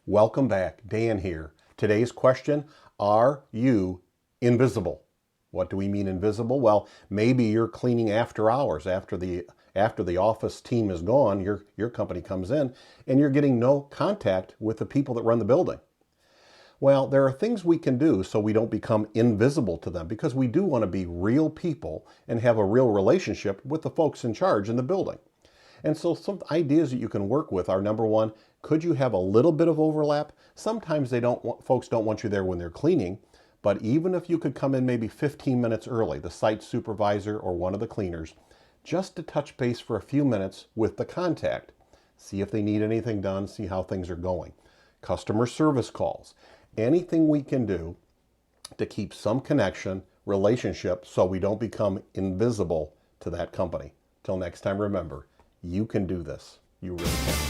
Welcome back, Dan here. Today's question, are you invisible? What do we mean invisible? Well, maybe you're cleaning after hours, after the office team is gone, your company comes in and you're getting no contact with the people that run the building. Well, there are things we can do so we don't become invisible to them, because we do want to be real people and have a real relationship with the folks in charge in the building. And so some ideas that you can work with are, number one, could you have a little bit of overlap? Sometimes folks don't want you there when they're cleaning, but even if you could come in maybe 15 minutes early, the site supervisor or one of the cleaners, just to touch base for a few minutes with the contact, see if they need anything done, see how things are going. Customer service calls, anything we can do to keep some connection, relationship, so we don't become invisible to that company. Till next time, remember, you can do this. You really can.